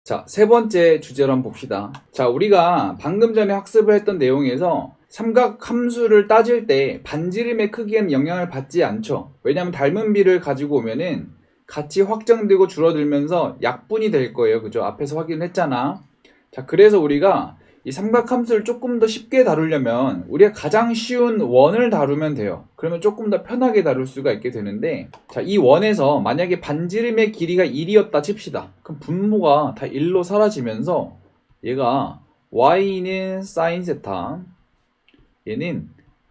자, 세 번째 주제로 한번 봅시다. 자, 우리가 방금 전에 학습을 했던 내용에서 삼각 함수를 따질 때 반지름의 크기에는 영향을 받지 않죠. 왜냐하면 닮은 비를 가지고 오면은 같이 확장되고 줄어들면서 약분이 될 거예요. 그죠? 앞에서 확인을 했잖아. 자, 그래서 우리가 이 삼각 함수를 조금 더 쉽게 다루려면 우리가 가장 쉬운 원을 다루면 돼요. 그러면 조금 더 편하게 다룰 수가 있게 되는데, 자, 이 원에서 만약에 반지름의 길이가 1이었다 칩시다. 그럼 분모가 다 1로 사라지면서 얘가 y는 sin 세타, 얘는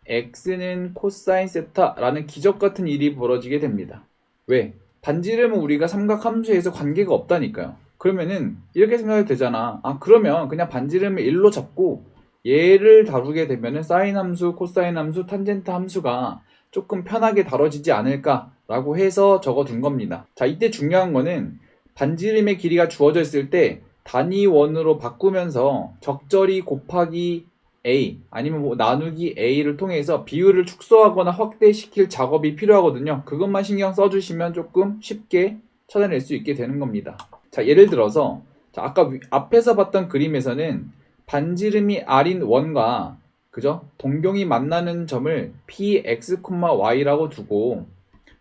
x는 코사인 세타라는 기적 같은 일이 벌어지게 됩니다. 왜? 반지름은 우리가 삼각함수에서 관계가 없다니까요. 그러면은 이렇게 생각해도 되잖아. 아, 그러면 그냥 반지름을 1로 잡고 얘를 다루게 되면은 사인 함수, 코사인 함수, 탄젠트 함수가 조금 편하게 다뤄지지 않을까라고 해서 적어둔 겁니다. 자, 이때 중요한 거는 반지름의 길이가 주어져 있을 때 단위원으로 바꾸면서 적절히 곱하기 A 아니면 뭐 나누기 A를 통해서 비율을 축소하거나 확대시킬 작업이 필요하거든요. 그것만 신경 써주시면 조금 쉽게 찾아낼 수 있게 되는 겁니다. 자, 예를 들어서 자, 아까 앞에서 봤던 그림에서는 반지름이 R인 원과 그죠? 동경이 만나는 점을 Px, Y라고 두고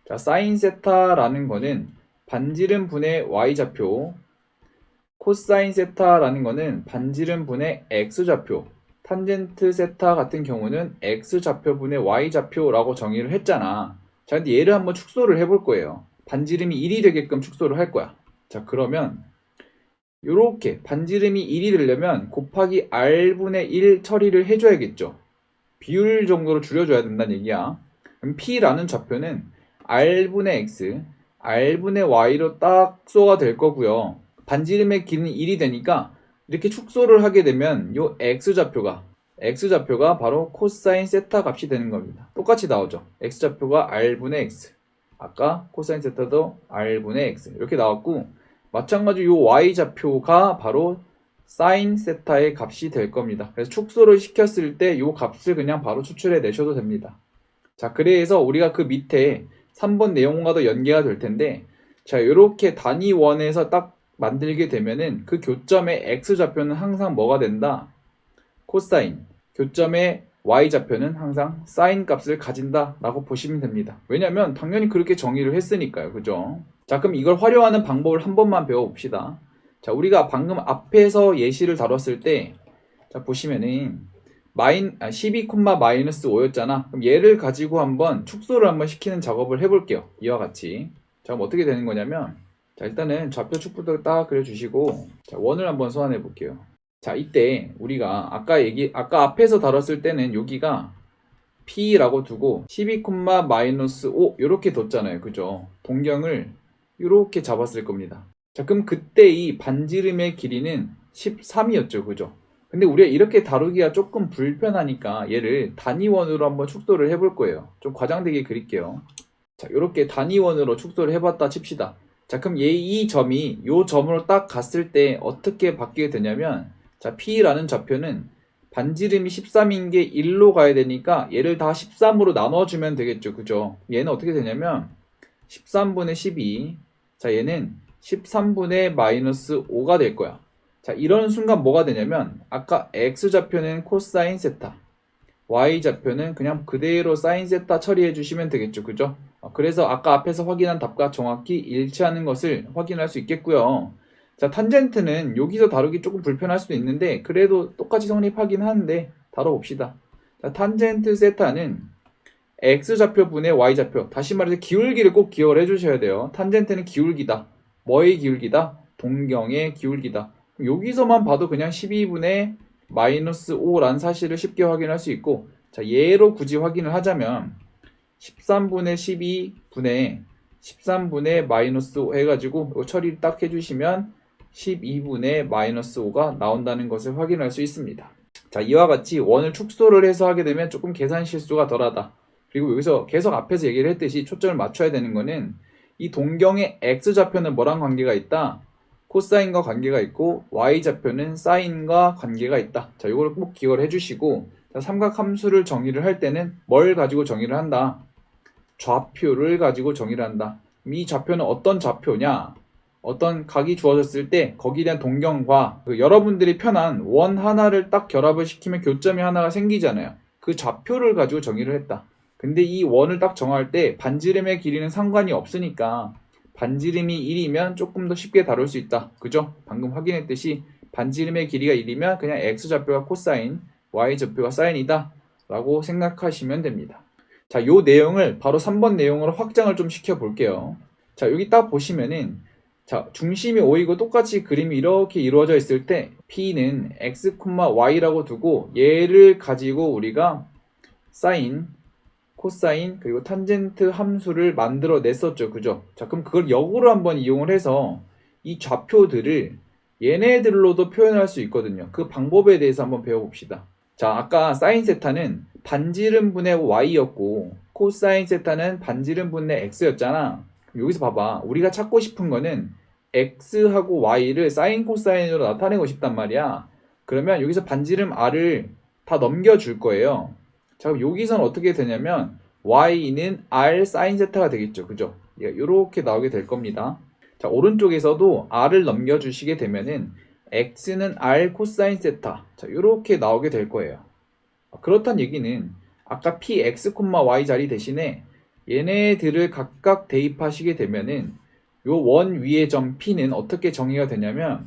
자, 사인 세타라는 거는 반지름 분의 Y좌표, 코사인 세타라는 거는 반지름 분의 X좌표, 탄젠트 세타 같은 경우는 X좌표분의 Y좌표라고 정의를 했잖아. 자, 근데 얘를 한번 축소를 해볼 거예요. 반지름이 1이 되게끔 축소를 할 거야. 자, 그러면 요렇게 반지름이 1이 되려면 곱하기 R분의 1 처리를 해줘야겠죠. 비율 정도로 줄여줘야 된다는 얘기야. 그럼 P라는 좌표는 R분의 X, R분의 Y로 딱 쏘가 될 거고요. 반지름의 길이는 1이 되니까 이렇게 축소를 하게 되면 요 X좌표가 바로 코사인 세타 값이 되는 겁니다. 똑같이 나오죠. X좌표가 R분의 X, 아까 코사인 세타도 R분의 X 이렇게 나왔고, 마찬가지로 요 Y좌표가 바로 사인 세타의 값이 될 겁니다. 그래서 축소를 시켰을 때 이 값을 그냥 바로 추출해 내셔도 됩니다. 자, 그래서 우리가 그 밑에 3번 내용과도 연계가 될 텐데, 자, 이렇게 단위원에서 딱 만들게 되면은 그 교점의 x좌표는 항상 뭐가 된다? 코사인. 교점의 y좌표는 항상 사인 값을 가진다 라고 보시면 됩니다. 왜냐면 당연히 그렇게 정의를 했으니까요. 그죠? 자, 그럼 이걸 활용하는 방법을 한 번만 배워봅시다. 자, 우리가 방금 앞에서 예시를 다뤘을 때, 자, 보시면은 12, 마이너스 5였잖아. 그럼 얘를 가지고 한번 축소를 한번 시키는 작업을 해볼게요. 이와 같이. 자, 그럼 어떻게 되는 거냐면, 자, 일단은 좌표 축부터 딱 그려주시고, 자, 원을 한번 소환해 볼게요. 자, 이때 우리가 아까 앞에서 다뤘을 때는 여기가 P라고 두고 12, 마이너스 5 이렇게 뒀잖아요. 그죠? 동경을 이렇게 잡았을 겁니다. 자, 그럼 그때 이 반지름의 길이는 13이었죠. 그죠? 근데 우리가 이렇게 다루기가 조금 불편하니까 얘를 단위원으로 한번 축소를 해볼 거예요. 좀 과장되게 그릴게요. 자, 이렇게 단위원으로 축소를 해봤다 칩시다. 자, 그럼 이 점이 이 점으로 딱 갔을 때 어떻게 바뀌게 되냐면, 자, P라는 좌표는 반지름이 13인 게 1로 가야 되니까 얘를 다 13으로 나눠주면 되겠죠. 그죠? 얘는 어떻게 되냐면 13분의 12, 자, 얘는 13분의 마이너스 5가 될 거야. 자, 이런 순간 뭐가 되냐면 아까 X좌표는 코사인 세타, Y좌표는 그냥 그대로 사인 세타 처리해 주시면 되겠죠. 그죠? 그래서 아까 앞에서 확인한 답과 정확히 일치하는 것을 확인할 수 있겠고요. 자, 탄젠트는 여기서 다루기 조금 불편할 수도 있는데 그래도 똑같이 성립하긴 하는데 다뤄봅시다. 자, 탄젠트 세타는 X좌표분의 Y좌표, 다시 말해서 기울기를 꼭 기억을 해주셔야 돼요. 탄젠트는 기울기다. 뭐의 기울기다? 동경의 기울기다. 여기서만 봐도 그냥 12분의 마이너스 5란 사실을 쉽게 확인할 수 있고, 자, 얘로 굳이 확인을 하자면 13분의 12분의 13분의 마이너스 5 해가지고 처리를 딱 해주시면 12분의 마이너스 5가 나온다는 것을 확인할 수 있습니다. 자, 이와 같이 원을 축소를 해서 하게 되면 조금 계산 실수가 덜하다. 그리고 여기서 계속 앞에서 얘기를 했듯이 초점을 맞춰야 되는 거는 이 동경의 X좌표는 뭐랑 관계가 있다? 코사인과 관계가 있고 Y좌표는 사인과 관계가 있다. 자, 이걸 꼭 기억을 해주시고, 자, 삼각함수를 정의를 할 때는 뭘 가지고 정의를 한다? 좌표를 가지고 정의를 한다. 이 좌표는 어떤 좌표냐? 어떤 각이 주어졌을 때 거기에 대한 동경과 여러분들이 편한 원 하나를 딱 결합을 시키면 교점이 하나가 생기잖아요. 그 좌표를 가지고 정의를 했다. 근데 이 원을 딱 정할 때 반지름의 길이는 상관이 없으니까 반지름이 1이면 조금 더 쉽게 다룰 수 있다. 그죠? 방금 확인했듯이 반지름의 길이가 1이면 그냥 x좌표가 코사인, y좌표가 사인이다 라고 생각하시면 됩니다. 자, 요 내용을 바로 3번 내용으로 확장을 좀 시켜 볼게요. 자, 여기 딱 보시면은 자, 중심이 O이고 똑같이 그림이 이렇게 이루어져 있을 때 P는 x, y라고 두고 얘를 가지고 우리가 사인, 코사인, 그리고 탄젠트 함수를 만들어 냈었죠. 그죠? 자, 그럼 그걸 역으로 한번 이용을 해서 이 좌표들을 얘네들로도 표현할 수 있거든요. 그 방법에 대해서 한번 배워봅시다. 자, 아까 사인 세타는 반지름분의 y였고 코사인 세타는 반지름분의 x였잖아. 여기서 봐봐. 우리가 찾고 싶은 거는 x하고 y를 사인 코사인으로 나타내고 싶단 말이야. 그러면 여기서 반지름 r을 다 넘겨줄 거예요. 자, 그럼 여기서는 어떻게 되냐면 y는 r 사인 세타가 되겠죠. 그죠? 이렇게 나오게 될 겁니다. 자, 오른쪽에서도 r을 넘겨주시게 되면은 x는 r 코사인 세타. 자, 이렇게 나오게 될 거예요. 그렇단 얘기는 아까 px, y 자리 대신에 얘네들을 각각 대입하시게 되면은 요 원 위의 점 P는 어떻게 정의가 되냐면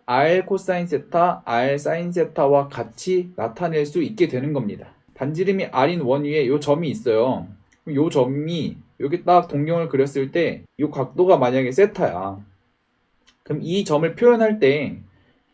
R 코사인 세타, R 사인 세타와 같이 나타낼 수 있게 되는 겁니다. 반지름이 R인 원 위에 요 점이 있어요. 요 점이 여기 딱 동경을 그렸을 때 요 각도가 만약에 세타야. 그럼 이 점을 표현할 때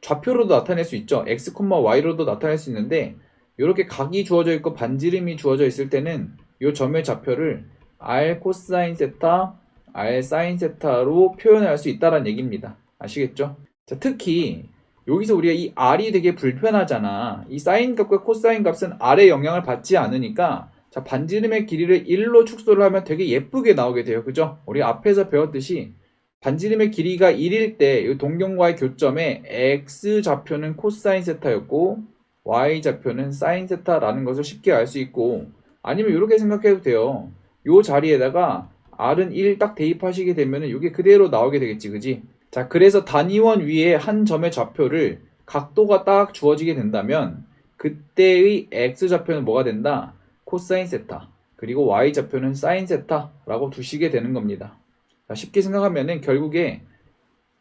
좌표로도 나타낼 수 있죠. X, Y로도 나타낼 수 있는데 이렇게 각이 주어져 있고 반지름이 주어져 있을 때는 요 점의 좌표를 R 코사인 세타, R 사인 세타로 표현할 수 있다는 얘기입니다. 아시겠죠? 자, 특히 여기서 우리가 이 R이 되게 불편하잖아. 이 사인 값과 코사인 값은 R의 영향을 받지 않으니까 자, 반지름의 길이를 1로 축소를 하면 되게 예쁘게 나오게 돼요. 그죠? 우리 앞에서 배웠듯이 반지름의 길이가 1일 때 이 동경과의 교점에 X좌표는 코사인 세타였고 Y좌표는 사인 세타라는 것을 쉽게 알 수 있고 아니면 이렇게 생각해도 돼요. 이 자리에다가 R은 1 딱 대입하시게 되면 이게 그대로 나오게 되겠지, 그지? 자, 그래서 단위원 위에 한 점의 좌표를 각도가 딱 주어지게 된다면 그때의 X좌표는 뭐가 된다? 코사인 세타. 그리고 Y좌표는 사인 세타라고 두시게 되는 겁니다. 자, 쉽게 생각하면은 결국에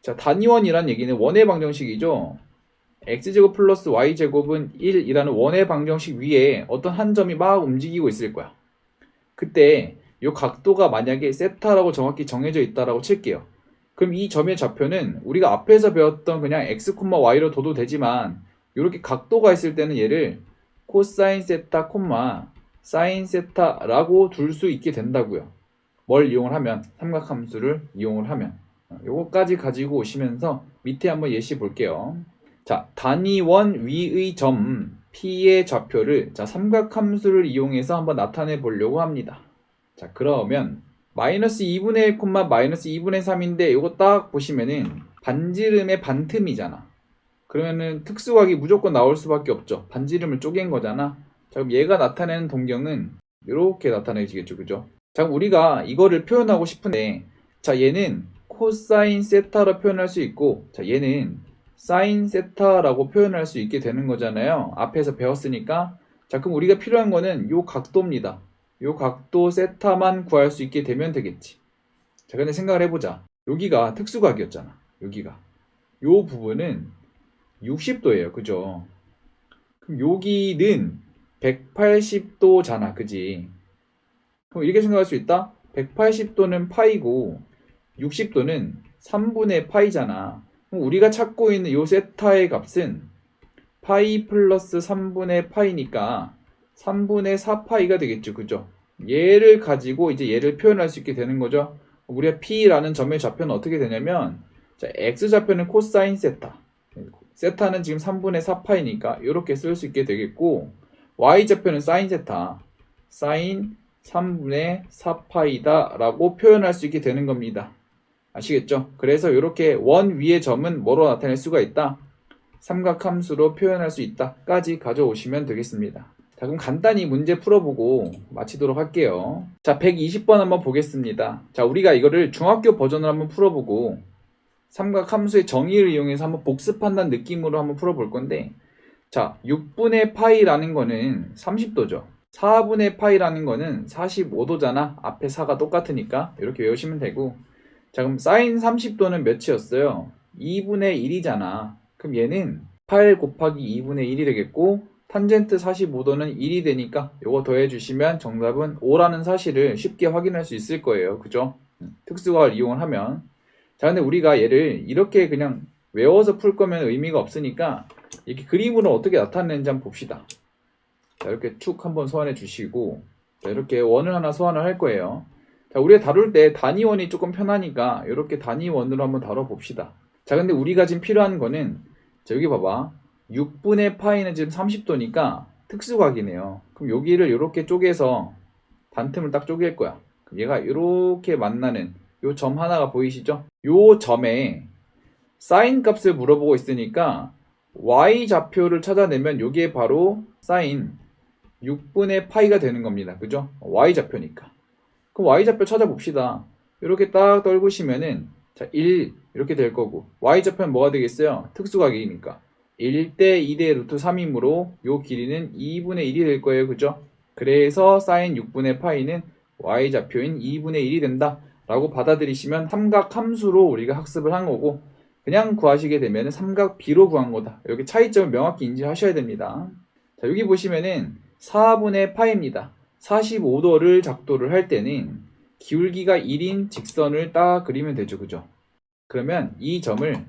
자, 단위원이란 얘기는 원의 방정식이죠. x제곱 플러스 y제곱은 1이라는 원의 방정식 위에 어떤 한 점이 막 움직이고 있을 거야. 그때 이 각도가 만약에 세타라고 정확히 정해져 있다라고 칠게요. 그럼 이 점의 좌표는 우리가 앞에서 배웠던 그냥 x, y로 둬도 되지만 이렇게 각도가 있을 때는 얘를 코사인 세타, 사인 세타라고 둘 수 있게 된다고요. 뭘 이용을 하면? 삼각함수를 이용을 하면. 요거까지 가지고 오시면서 밑에 한번 예시 볼게요. 자, 단위원 위의 점 P의 좌표를 자, 삼각함수를 이용해서 한번 나타내 보려고 합니다. 자, 그러면 마이너스 2분의 1, 마이너스 2분의 3인데 요거 딱 보시면은 반지름의 반틈이잖아. 그러면은 특수각이 무조건 나올 수밖에 없죠. 반지름을 쪼갠 거잖아. 자, 그럼 얘가 나타내는 동경은 이렇게 나타내지겠죠. 그죠? 자, 그럼 우리가 이거를 표현하고 싶은데 자, 얘는 코사인 세타로 표현할 수 있고 자, 얘는 사인 세타라고 표현할 수 있게 되는 거잖아요. 앞에서 배웠으니까. 자, 그럼 우리가 필요한 거는 요 각도입니다. 요 각도 세타만 구할 수 있게 되면 되겠지. 자, 근데 생각을 해보자. 여기가 특수각이었잖아. 여기가. 요 부분은 60도예요. 그죠? 그럼 여기는 180도잖아. 그지? 그럼 이렇게 생각할 수 있다? 180도는 파이고 60도는 3분의 파이잖아. 그럼 우리가 찾고 있는 요 세타의 값은 파이 플러스 3분의 파이니까 3분의 4파이가 되겠죠. 그죠? 얘를 가지고 이제 얘를 표현할 수 있게 되는 거죠. 우리가 P라는 점의 좌표는 어떻게 되냐면 자, X좌표는 코사인 세타. 세타는 지금 3분의 4파이니까 이렇게 쓸 수 있게 되겠고 Y좌표는 사인 세타. 사인 3분의 4파이다 라고 표현할 수 있게 되는 겁니다. 아시겠죠? 그래서 이렇게 원 위의 점은 뭐로 나타낼 수가 있다? 삼각함수로 표현할 수 있다 까지 가져오시면 되겠습니다. 자, 그럼 간단히 문제 풀어보고 마치도록 할게요. 자, 120번 한번 보겠습니다. 자, 우리가 이거를 중학교 버전으로 한번 풀어보고 삼각함수의 정의를 이용해서 한번 복습한다는 느낌으로 한번 풀어볼 건데, 자, 6분의 파이라는 거는 30도죠. 4분의 파이라는 거는 45도잖아. 앞에 4가 똑같으니까 이렇게 외우시면 되고, 자, 그럼 사인 30도는 몇이었어요? 2분의 1이잖아. 그럼 얘는 8 곱하기 2분의 1이 되겠고, 탄젠트 45도는 1이 되니까 요거 더해주시면 정답은 5라는 사실을 쉽게 확인할 수 있을 거예요. 그죠? 특수각을 이용을 하면. 자, 근데 우리가 얘를 이렇게 그냥 외워서 풀 거면 의미가 없으니까 이렇게 그림으로 어떻게 나타내는지 한번 봅시다. 자, 이렇게 축 한번 소환해 주시고, 자, 이렇게 원을 하나 소환을 할 거예요. 자, 우리가 다룰 때 단위원이 조금 편하니까 이렇게 단위원으로 한번 다뤄봅시다. 자, 근데 우리가 지금 필요한 거는, 자, 여기 봐봐. 6분의 파이는 지금 30도니까 특수각이네요. 그럼 여기를 이렇게 쪼개서 반틈을 딱 쪼갤 거야. 그럼 얘가 이렇게 만나는 요 점 하나가 보이시죠? 요 점에 사인 값을 물어보고 있으니까 y 좌표를 찾아내면 요게 바로 사인 6분의 파이가 되는 겁니다. 그죠? y 좌표니까. 그럼 y 좌표 찾아봅시다. 이렇게 딱 떨구시면은, 자, 1 이렇게 될 거고, y 좌표는 뭐가 되겠어요? 특수각이니까 1대 2대 루트 3이므로 요 길이는 2분의 1이 될 거예요. 그죠? 그래서 사인 6분의 파이는 y 좌표인 2분의 1이 된다 라고 받아들이시면 삼각 함수로 우리가 학습을 한 거고, 그냥 구하시게 되면 삼각 B로 구한 거다. 여기 차이점을 명확히 인지하셔야 됩니다. 자, 여기 보시면은 4분의 파입니다. 45도를 작도를 할 때는 기울기가 1인 직선을 딱 그리면 되죠. 그죠? 그러면 이 점을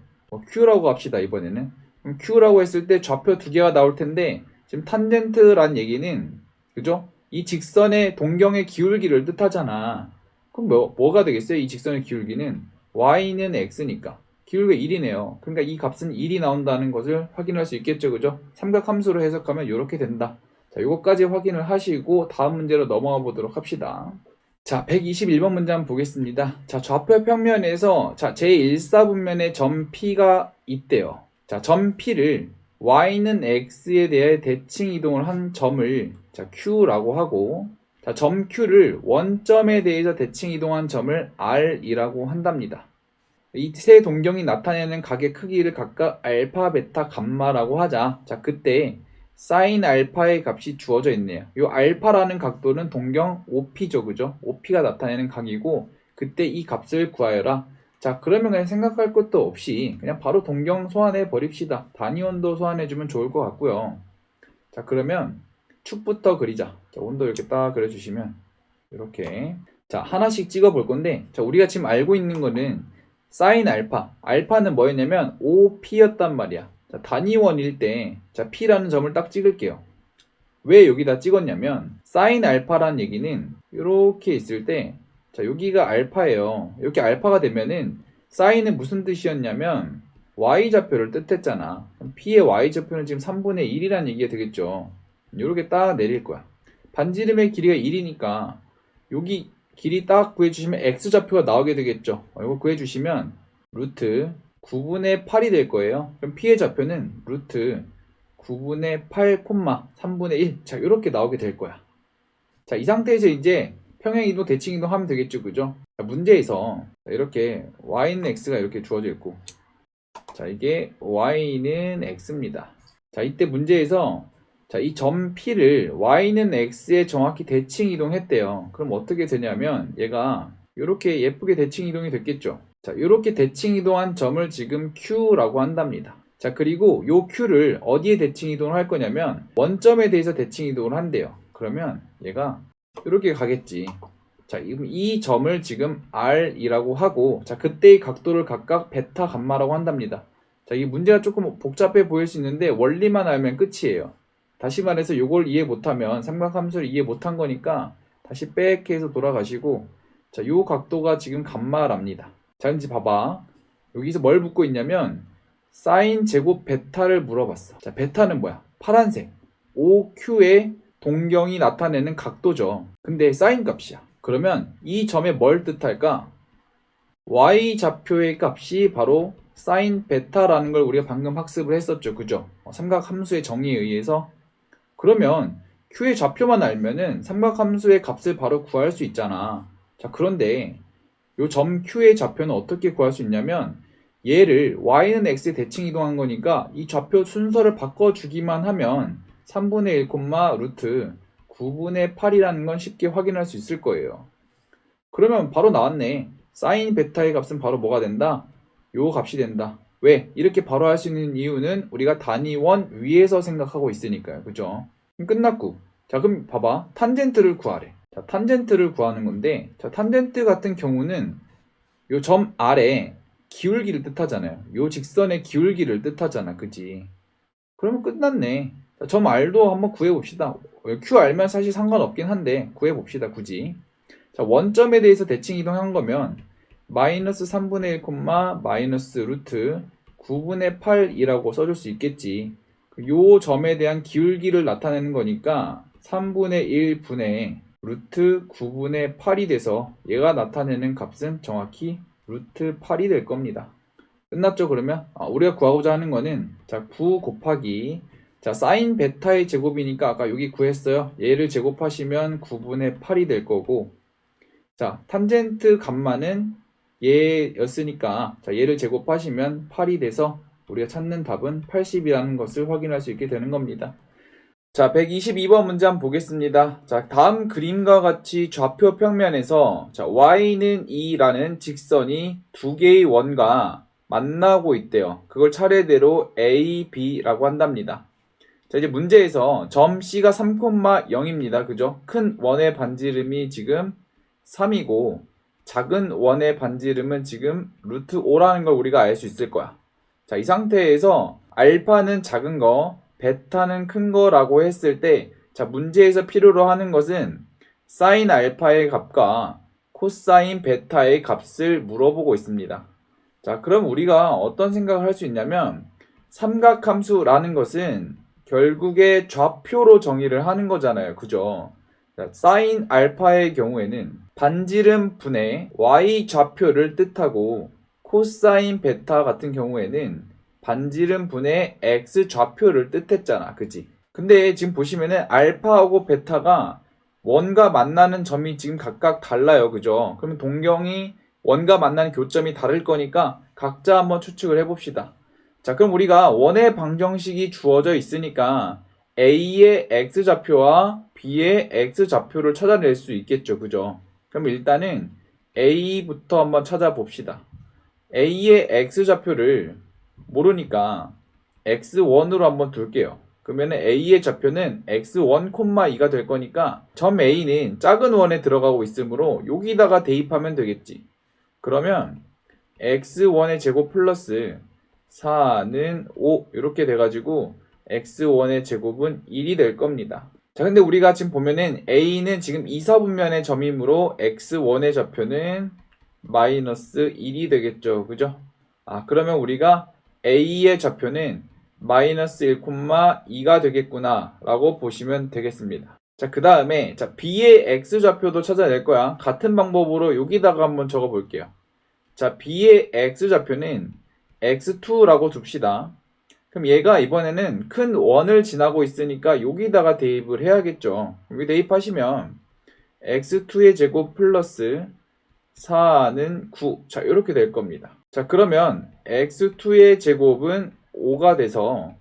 Q라고 합시다. 이번에는. 그럼 Q라고 했을 때 좌표 두 개가 나올 텐데, 지금 탄젠트란 얘기는, 그죠? 이 직선의 동경의 기울기를 뜻하잖아. 그럼 뭐가 되겠어요? 이 직선의 기울기는 y는 x니까 기울기가 1이네요. 그러니까 이 값은 1이 나온다는 것을 확인할 수 있겠죠. 그죠? 삼각함수로 해석하면 이렇게 된다. 자, 요거까지 확인을 하시고 다음 문제로 넘어가 보도록 합시다. 자, 121번 문제 한번 보겠습니다. 자, 좌표 평면에서 자, 제1사분면에 점 P가 있대요. 자, 점 P를 y는 x에 대해 대칭 이동을 한 점을 자, Q라고 하고, 자, 점 Q를 원점에 대해서 대칭 이동한 점을 R이라고 한답니다. 이 세 동경이 나타내는 각의 크기를 각각 알파, 베타, 감마라고 하자. 자, 그때 사인 알파의 값이 주어져 있네요. 이 알파라는 각도는 동경 OP죠. 그죠? OP가 나타내는 각이고, 그때 이 값을 구하여라. 자, 그러면 그냥 생각할 것도 없이 그냥 바로 동경 소환해 버립시다. 단위원도 소환해주면 좋을 것 같고요. 자, 그러면 축부터 그리자. 자, 원도 이렇게 딱 그려주시면 이렇게, 자, 하나씩 찍어 볼 건데, 자, 우리가 지금 알고 있는 거는 사인 알파, 알파는 뭐였냐면 OP였단 말이야. 자, 단위원일 때, 자, P라는 점을 딱 찍을게요. 왜 여기다 찍었냐면 사인 알파라는 얘기는 이렇게 있을 때, 자, 여기가 알파예요. 이렇게 알파가 되면은 사인은 무슨 뜻이었냐면 y좌표를 뜻했잖아. 그럼 P의 y좌표는 지금 3분의 1이라는 얘기가 되겠죠. 이렇게 딱 내릴 거야. 반지름의 길이가 1이니까 여기 길이 딱 구해주시면 x좌표가 나오게 되겠죠. 이거 구해주시면 루트 9분의 8이 될 거예요. 그럼 P의 좌표는 루트 9분의 8, 3분의 1. 자, 이렇게 나오게 될 거야. 자, 이 상태에서 이제 평행이동, 대칭이동 하면 되겠죠. 그죠? 자, 문제에서 이렇게 y는 x가 이렇게 주어져 있고, 자, 이게 y는 x입니다. 자, 이때 문제에서 자, 이 점 P를 y는 x에 정확히 대칭 이동했대요. 그럼 어떻게 되냐면 얘가 이렇게 예쁘게 대칭 이동이 됐겠죠. 자, 이렇게 대칭 이동한 점을 지금 Q라고 한답니다. 자, 그리고 요 Q를 어디에 대칭 이동을 할 거냐면 원점에 대해서 대칭 이동을 한대요. 그러면 얘가 이렇게 가겠지. 자, 이 점을 지금 R이라고 하고, 자, 그때의 각도를 각각 베타, 감마라고 한답니다. 자, 이 문제가 조금 복잡해 보일 수 있는데 원리만 알면 끝이에요. 다시 말해서 이걸 이해 못하면 삼각함수를 이해 못한 거니까 다시 빽 해서 돌아가시고, 자, 요 각도가 지금 감마랍니다. 자, 이제 봐봐. 여기서 뭘 묻고 있냐면 사인 제곱 베타를 물어봤어. 자, 베타는 뭐야? 파란색. OQ의 동경이 나타내는 각도죠. 근데 사인 값이야. 그러면 이 점에 뭘 뜻할까? y좌표의 값이 바로 사인 베타라는 걸 우리가 방금 학습을 했었죠. 그죠? 삼각함수의 정의에 의해서. 그러면 Q의 좌표만 알면은 삼각함수의 값을 바로 구할 수 있잖아. 자, 그런데 요 점 Q의 좌표는 어떻게 구할 수 있냐면 얘를 y는 x에 대칭 이동한 거니까 이 좌표 순서를 바꿔주기만 하면 3분의 1, 루트 9분의 8이라는 건 쉽게 확인할 수 있을 거예요. 그러면 바로 나왔네. 사인 베타의 값은 바로 뭐가 된다? 요 값이 된다. 왜? 이렇게 바로 할 수 있는 이유는 우리가 단위원 위에서 생각하고 있으니까요. 그죠? 그럼 끝났고. 자, 그럼 봐봐. 탄젠트를 구하래. 자, 탄젠트를 구하는 건데, 자, 탄젠트 같은 경우는 요 점 아래 기울기를 뜻하잖아요. 요 직선의 기울기를 뜻하잖아. 그지? 그러면 끝났네. 자, 점 R도 한번 구해봅시다. Q 알면 사실 상관없긴 한데 구해봅시다. 굳이. 자, 원점에 대해서 대칭 이동한 거면 마이너스 3분의 1, 마이너스 루트 9분의 8이라고 써줄 수 있겠지. 요 점에 대한 기울기를 나타내는 거니까 3분의 1분의 루트 9분의 8이 돼서 얘가 나타내는 값은 정확히 루트 8이 될 겁니다. 끝났죠? 그러면 우리가 구하고자 하는 거는 자, 9 곱하기 자, 사인 베타의 제곱이니까 아까 여기 구했어요. 얘를 제곱하시면 9분의 8이 될 거고, 자, 탄젠트 값만은 얘였으니까 자, 얘를 제곱하시면 8이 돼서 우리가 찾는 답은 80이라는 것을 확인할 수 있게 되는 겁니다. 자, 122번 문제 한번 보겠습니다. 자, 다음 그림과 같이 좌표 평면에서 자, y는 2라는 직선이 두 개의 원과 만나고 있대요. 그걸 차례대로 A, B라고 한답니다. 자, 이제 문제에서 점 C가 3,0입니다. 그죠? 큰 원의 반지름이 지금 3이고 작은 원의 반지름은 지금 루트 5라는 걸 우리가 알 수 있을 거야. 자, 이 상태에서 알파는 작은 거, 베타는 큰 거라고 했을 때 자, 문제에서 필요로 하는 것은 사인 알파의 값과 코사인 베타의 값을 물어보고 있습니다. 자, 그럼 우리가 어떤 생각을 할 수 있냐면 삼각함수라는 것은 결국에 좌표로 정의를 하는 거잖아요. 그죠? 자, 사인 알파의 경우에는 반지름 분의 y 좌표를 뜻하고 코사인 베타 같은 경우에는 반지름 분의 x 좌표를 뜻했잖아. 그지? 근데 지금 보시면은 알파하고 베타가 원과 만나는 점이 지금 각각 달라요. 그죠? 그러면 동경이 원과 만나는 교점이 다를 거니까 각자 한번 추측을 해봅시다. 자, 그럼 우리가 원의 방정식이 주어져 있으니까 A의 X좌표와 B의 X좌표를 찾아낼 수 있겠죠. 그죠? 그럼 일단은 A부터 한번 찾아봅시다. A의 X좌표를 모르니까 X1으로 한번 둘게요. 그러면 A의 좌표는 X1, 2가 될 거니까 점 A는 작은 원에 들어가고 있으므로 여기다가 대입하면 되겠지. 그러면 X1의 제곱 플러스 4는 5 이렇게 돼가지고 x1의 제곱은 1이 될 겁니다. 자, 근데 우리가 지금 보면은 a는 지금 이사분면의 점이므로 x1의 좌표는 마이너스 1이 되겠죠. 그죠? 그러면 우리가 a의 좌표는 마이너스 1,2가 되겠구나 라고 보시면 되겠습니다. 자, 그 다음에 자, b의 x좌표도 찾아낼 거야. 같은 방법으로 여기다가 한번 적어 볼게요. 자, b의 x좌표는 x2라고 둡시다. 그럼 얘가 이번에는 큰 원을 지나고 있으니까 여기다가 대입을 해야겠죠. 여기 대입하시면 x2의 제곱 플러스 4는 9. 자, 이렇게 될 겁니다. 자, 그러면 x2의 제곱은 5가 돼서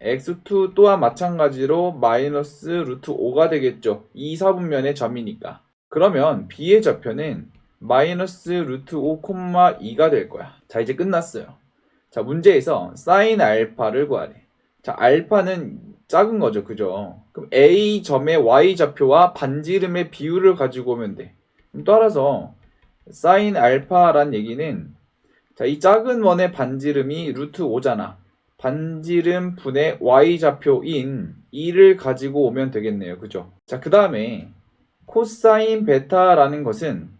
x2 또한 마찬가지로 마이너스 루트 5가 되겠죠. 2, 4분면의 점이니까. 그러면 b의 좌표는 마이너스 루트 5,2가 될 거야. 자, 이제 끝났어요. 자, 문제에서 사인 알파를 구하래. 자, 알파는 작은 거죠. 그죠? 그럼 A 점의 Y좌표와 반지름의 비율을 가지고 오면 돼. 그럼 따라서 사인 알파란 얘기는 자, 이 작은 원의 반지름이 루트 5잖아. 반지름 분의 Y좌표인 2를 가지고 오면 되겠네요. 그죠? 자, 그 다음에 코사인 베타라는 것은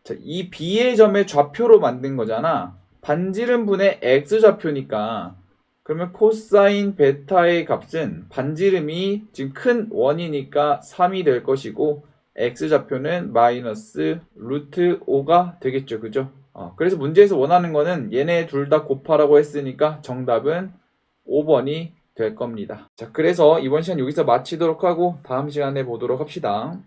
자, 이 B의 점의 좌표로 만든 거잖아. 반지름 분의 X좌표니까 그러면 코사인 베타의 값은 반지름이 지금 큰 원이니까 3이 될 것이고 X좌표는 마이너스 루트 5가 되겠죠. 그죠? 그래서 문제에서 원하는 거는 얘네 둘 다 곱하라고 했으니까 정답은 5번이 될 겁니다. 자, 그래서 이번 시간 여기서 마치도록 하고 다음 시간에 보도록 합시다.